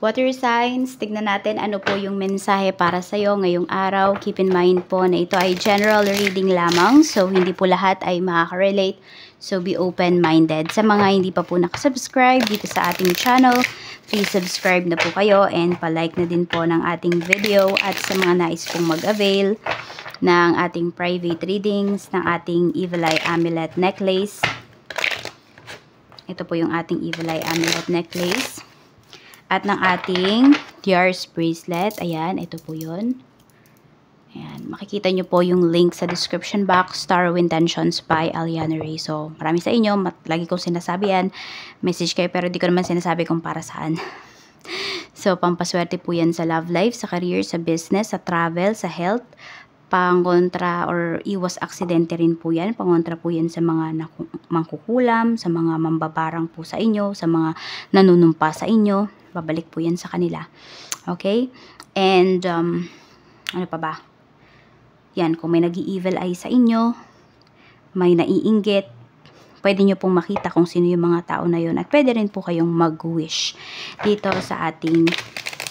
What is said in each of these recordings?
Water signs, tignan natin ano po yung mensahe para sa'yo ngayong araw. Keep in mind po na ito ay general reading lamang. So, hindi po lahat ay makaka-relate. So, be open-minded. Sa mga hindi pa po nakasubscribe dito sa ating channel, please subscribe na po kayo and palike na din po ng ating video. At sa mga nais pong mag-avail ng ating private readings, ng ating Evil Eye Amulet Necklace. Ito po yung ating Evil Eye Amulet Necklace. At ng ating Tiars Bracelet. Ayan, ito po yun. Ayan, makikita nyo po yung link sa description box. Star of Intentions by Aliana Rey. So, marami sa inyo. Lagi kong sinasabi yan. Message kayo pero di ko naman sinasabi kung para saan. So, pampaswerte po yan sa love life, sa career, sa business, sa travel, sa health. Pangkontra or iwas aksidente rin po yan. Pangontra po yan sa mga mangkukulam, sa mga mambabarang po sa inyo, sa mga nanunumpa sa inyo. Babalik po yan sa kanila. Okay? And, ano pa ba? Yan, kung may nag-i-evil eye sa inyo, may naiinggit, pwede nyo pong makita kung sino yung mga tao na yun. At pwede rin po kayong mag-wish dito sa ating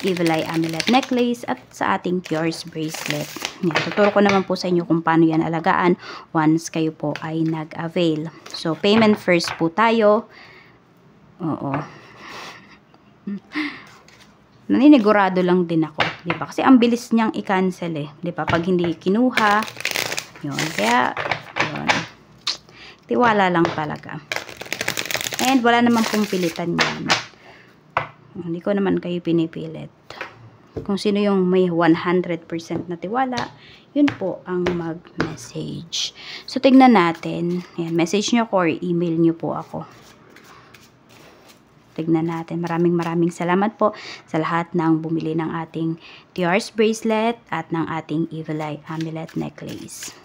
Evil Eye Amulet Necklace at sa ating Tiars Bracelet. Yan, tuturo ko naman po sa inyo kung paano yan alagaan once kayo po ay nag-avail. So, payment first po tayo. Oo. Naninigurado lang din ako, 'di ba? Kasi ang bilis niyang i-cancel 'di ba? Pag hindi kinuha, 'yon. Kaya 'yon. Tiwala lang talaga. And wala naman pong pilitan 'yan. Hindi ko naman kayo pinipilit. Kung sino yung may 100% na tiwala, yun po ang mag-message. So tignan natin. Ayan, message nyo ko or email nyo po ako. Tignan natin. Maraming salamat po sa lahat ng bumili ng ating Tiars Bracelet at ng ating Evil Eye Amulet Necklace.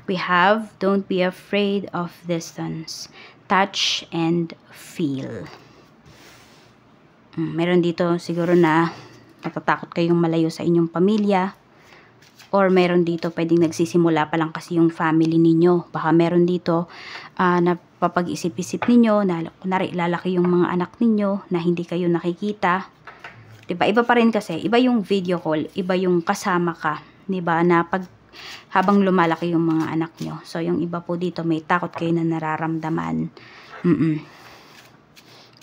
We have, don't be afraid of distance. Touch and feel. Meron dito siguro na natatakot kayong malayo sa inyong pamilya. Or meron dito pwedeng nagsisimula pa lang kasi yung family ninyo. Baka meron dito na papag-isip-isip ninyo na kunwari lalaki yung mga anak ninyo na hindi kayo nakikita. Diba? Iba pa rin kasi. Iba yung video call. Iba yung kasama ka. Diba? Na pag habang lumalaki yung mga anak nyo. So yung iba po dito may takot kayo na nararamdaman.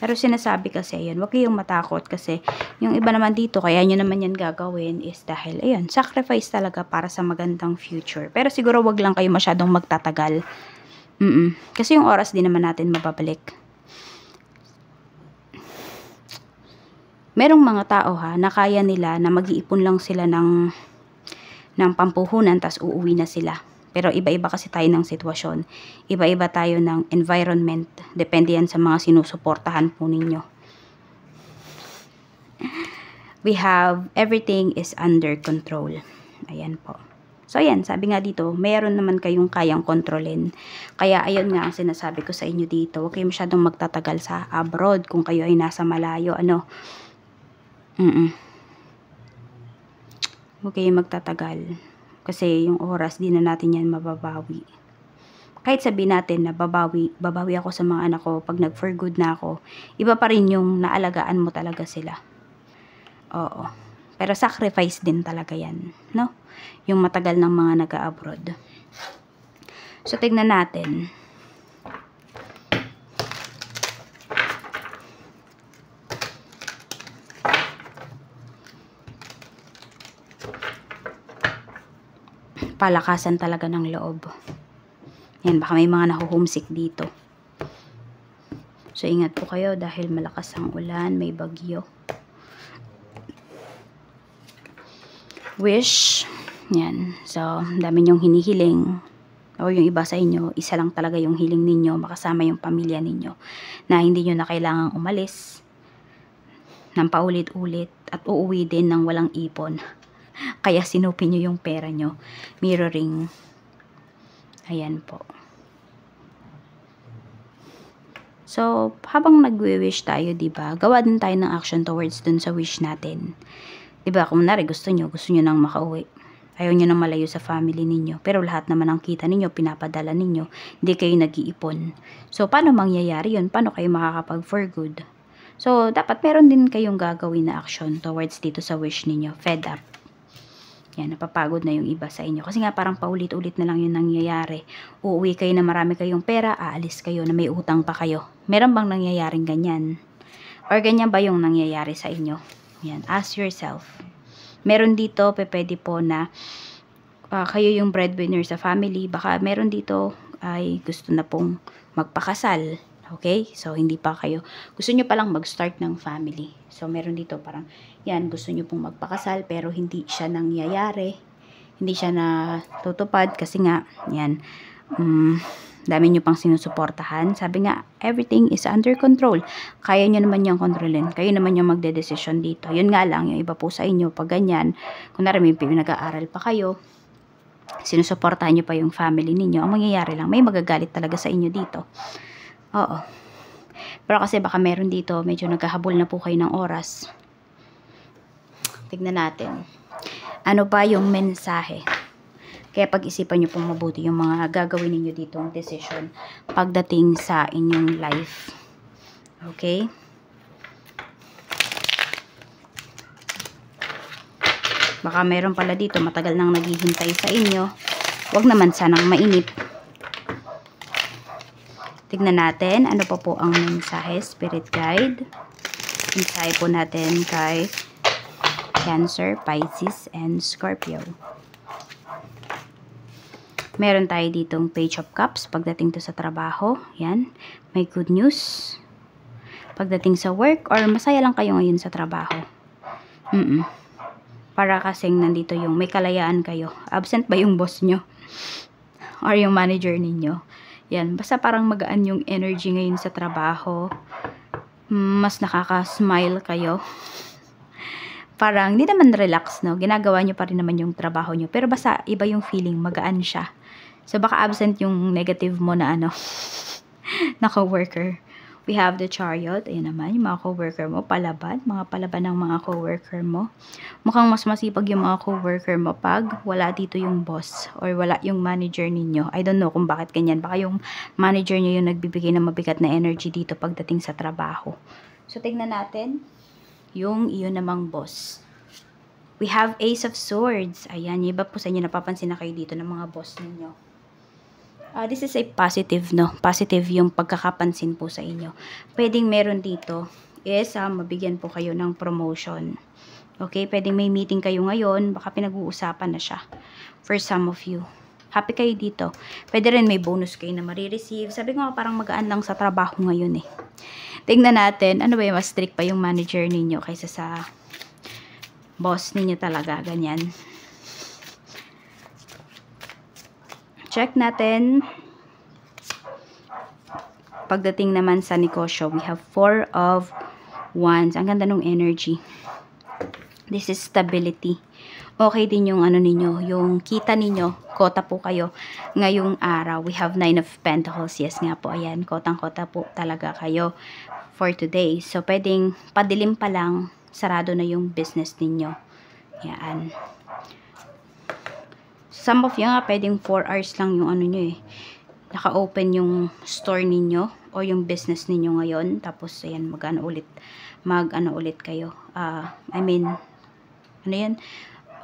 Pero sinasabi kasi, ayan, huwag kayong matakot kasi yung iba naman dito, kaya nyo naman yan gagawin is dahil, ayan, sacrifice talaga para sa magandang future. Pero siguro wag lang kayo masyadong magtatagal. Kasi yung oras din naman natin mababalik. Merong mga tao na kaya nila na mag-iipon lang sila ng pampuhunan, tas uuwi na sila. Pero iba-iba kasi tayo ng sitwasyon. Iba-iba tayo ng environment. Depende yan sa mga sinusuportahan po ninyo. We have, everything is under control. Ayan po. So, ayan, sabi nga dito, mayroon naman kayong kayang kontrolin. Kaya, ayun nga ang sinasabi ko sa inyo dito. Huwag kayo masyadong magtatagal sa abroad kung kayo ay nasa malayo. Ano? Huwag kayo magtatagal. Kasi yung oras, di na natin yan mababawi. Kahit sabihin natin na babawi ako sa mga anak ko pag nag-for good na ako, iba pa rin yung naalagaan mo talaga sila. Oo. Pero sacrifice din talaga yan, no? Yung matagal ng mga nag-abroad. So, tignan natin. Palakasan talaga ng loob. Yan, baka may mga naho-homesick dito. So, ingat po kayo dahil malakas ang ulan, may bagyo. Wish. Yan. So, dami nyong hinihiling. O yung iba sa inyo, isa lang talaga yung hiling ninyo, makasama yung pamilya ninyo. Na hindi nyo na kailangang umalis ng paulit-ulit at uuwi din ng walang ipon. Kaya sinupin nyo yung pera nyo. Mirroring. Ayan po. So, habang nagwi-wish tayo, diba, gawa din tayo ng action towards dun sa wish natin. Diba, kung nari gusto nyo nang makauwi. Ayaw nyo nang malayo sa family ninyo. Pero lahat naman ang kita ninyo, pinapadala ninyo. Hindi kayo nag-iipon. So, paano mangyayari yun? Paano kayo makakapag for good? So, dapat meron din kayong gagawin na action towards dito sa wish ninyo. Fed up. Yan, napapagod na yung iba sa inyo. Kasi nga parang paulit-ulit na lang yung nangyayari. Uuwi kayo na marami kayong pera, aalis kayo na may utang pa kayo. Meron bang nangyayaring ganyan? Or ganyan ba yung nangyayari sa inyo? Yan, ask yourself. Meron dito, pwede po na kayo yung breadwinner sa family. Baka meron dito ay gusto na pong magpakasal. Okay? So, hindi pa kayo. Gusto nyo palang mag-start ng family. So, meron dito parang, yan, gusto nyo pong magpakasal pero hindi siya nangyayari. Hindi siya natutupad kasi nga, yan, dami nyo pang sinusuportahan. Sabi nga, everything is under control. Kaya nyo naman yung kontrolin. Kayo naman yung magde-decision dito. Yun nga lang, yung iba po sa inyo, pag ganyan, kung may nag-aaral pa kayo, sinusuportahan nyo pa yung family ninyo, ang mangyayari lang, may magagalit talaga sa inyo dito. Oo. Pero kasi baka meron dito, medyo naghahabol na po kayo ng oras. Tignan natin. Ano ba yung mensahe? Kaya pag-isipan nyo pong mabuti yung mga gagawin ninyo dito ang decision pagdating sa inyong life. Okay? Baka meron pala dito, matagal nang naghihintay sa inyo. Huwag naman sanang mainip. Tignan natin, ano pa po ang mensahe, Spirit Guide. Mensahe po natin kay Cancer, Pisces, and Scorpio. Meron tayo ditong Page of Cups pagdating to sa trabaho. Yan, may good news. Pagdating sa work, or masaya lang kayo ngayon sa trabaho. Para kasing nandito yung may kalayaan kayo. Absent ba yung boss nyo? Or yung manager ninyo? Yan, basta parang magaan yung energy ngayon sa trabaho. Mas nakaka-smile kayo. Parang, hindi naman relax, no? Ginagawa nyo pa rin naman yung trabaho nyo. Pero basta, iba yung feeling, magaan siya. So, baka absent yung negative mo na na co-worker. We have the Chariot. Ayan naman, yung mga co-worker mo, palaban. Mga palaban ng mga co-worker mo. Mukhang mas masipag yung mga co-worker mo pag wala dito yung boss or wala yung manager ninyo. I don't know kung bakit ganyan. Baka yung manager nyo yung nagbibigay ng mabigat na energy dito pagdating sa trabaho. So, tignan natin yung iyon namang boss. We have Ace of Swords. Ayan, yung iba po sa inyo napapansin na kayo dito ng mga boss ninyo. This is a positive, no? Positive yung pagkakapansin po sa inyo. Pwedeng meron dito is mabigyan po kayo ng promotion. Okay? Pwedeng may meeting kayo ngayon, baka pinag-uusapan na siya. For some of you. Happy kayo dito. Pwede rin may bonus kayo na marireceive. Sabi ko nga parang magaan lang sa trabaho ngayon eh. Tingnan natin, ano ba yung mas strict pa yung manager ninyo kaysa sa boss ninyo talaga. Ganyan. Check natin. Pagdating naman sa negosyo, we have 4 of Wands. Ang ganda ng energy. This is stability. Okay din yung ano ninyo, yung kita ninyo, kota po kayo ngayong araw. We have 9 of Pentacles. Yes nga po, ayan, kotang-kota po talaga kayo for today. So, pwedeng padilim pa lang, sarado na yung business ninyo. Yan. Some of you nga, pwedeng 4 hours lang yung ano nyo eh. Naka-open yung store ninyo o yung business ninyo ngayon. Tapos, ayan, mag-ano ulit kayo. I mean, ano yan?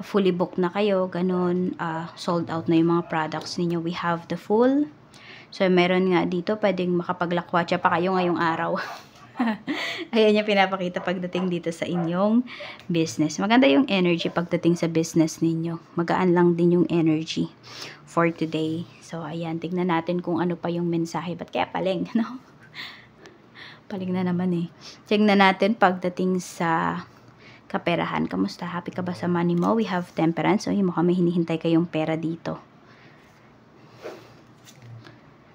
Fully booked na kayo, ganun. Sold out na yung mga products ninyo. We have the Fool. So, meron nga dito, pwedeng makapaglakwatsa pa kayo ngayong araw. Ayan yung pinapakita pagdating dito sa inyong business. Maganda yung energy pagdating sa business ninyo. Magaan lang din yung energy for today. So, ayan. Tignan natin kung ano pa yung mensahe. Ba't kaya paling, no? Paling na naman eh. Tignan natin pagdating sa kaperahan. Kamusta? Happy ka ba sa money mo? We have Temperance. So, yung mukhang may hinihintay kayong pera dito.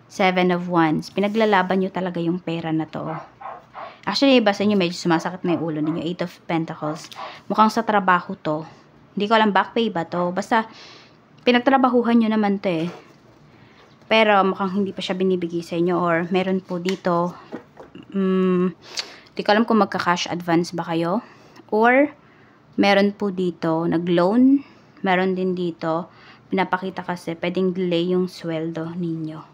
7 of Wands. Pinaglalaban nyo talaga yung pera na to. Actually, iba sa inyo, medyo sumasakit na yung ulo ninyo. 8 of Pentacles. Mukhang sa trabaho to. Hindi ko alam, back pay ba to? Basta, pinagtrabahuhan nyo naman to eh. Pero, mukhang hindi pa siya binibigay sa inyo. Or, meron po dito, hindi ko alam kung magka-cash advance ba kayo. Or, meron po dito, nag-loan. Meron din dito, pinapakita kasi, pwedeng delay yung sweldo ninyo.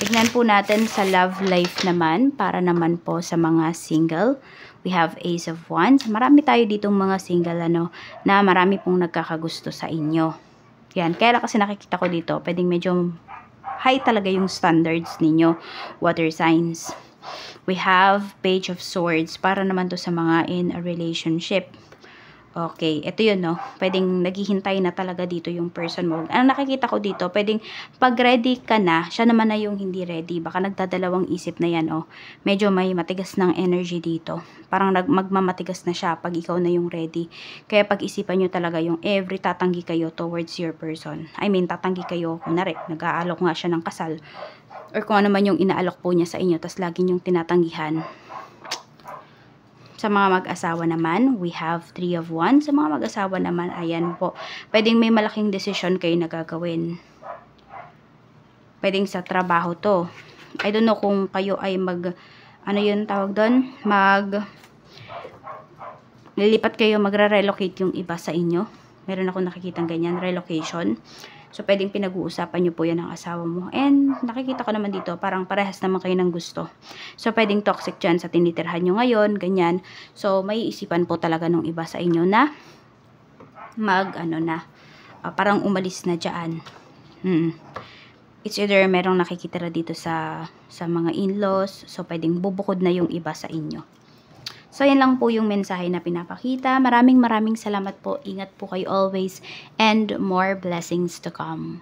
Tignan po natin sa love life naman, para naman po sa mga single. We have Ace of Wands. Marami tayo ditong mga single na marami pong nagkakagusto sa inyo. Yan, kaya kasi nakikita ko dito, pwedeng medyo high talaga yung standards ninyo, water signs. We have Page of Swords, para naman to sa mga in a relationship. Okay, ito yun, no? Pwedeng naghihintay na talaga dito yung person mo. Ang nakikita ko dito, pwedeng pag ready ka na, siya naman na yung hindi ready. Baka nagdadalawang isip na yan, oh. Medyo may matigas ng energy dito. Parang magmamatigas na siya pag ikaw na yung ready. Kaya pag-isipan nyo talaga yung every tatanggi kayo towards your person. I mean, tatanggi kayo, kunwari, nag-aalok nga siya ng kasal. Or kung ano man yung inaalok po niya sa inyo, tas lagi yung tinatanggihan. Sa mga mag-asawa naman, we have 3 of Wands. Sa mga mag-asawa naman, ayan po. Pwedeng may malaking desisyon kayo na gagawin. Pwedeng sa trabaho to. I don't know kung kayo ay ano yun tawag doon? Lilipat kayo, magre-relocate yung iba sa inyo. Meron ako nakikitang ganyan, relocation. So, pwedeng pinag-uusapan nyo po yan ng asawa mo. And, nakikita ko naman dito, parang parehas naman kayo ng gusto. So, pwedeng toxic dyan sa tinitirhan nyo ngayon, ganyan. So, may isipan po talaga nung iba sa inyo na parang umalis na dyan. It's either merong nakikitira dito sa mga in-laws. So, pwedeng bubukod na yung iba sa inyo. So, yan lang po yung mensahe na pinapakita. Maraming salamat po. Ingat po kayo always. And more blessings to come.